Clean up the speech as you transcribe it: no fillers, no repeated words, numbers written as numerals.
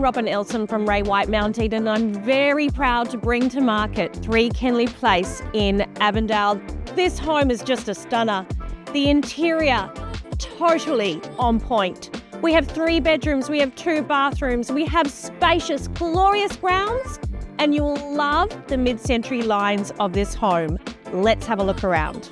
Robin Elson from Ray White Mountain, and I'm very proud to bring to market 3 Kenley Place in Avondale. This home is just a stunner. The interior, totally on point. We have 3 bedrooms, we have 2 bathrooms, we have spacious, glorious grounds, and you'll love the mid-century lines of this home. Let's have a look around.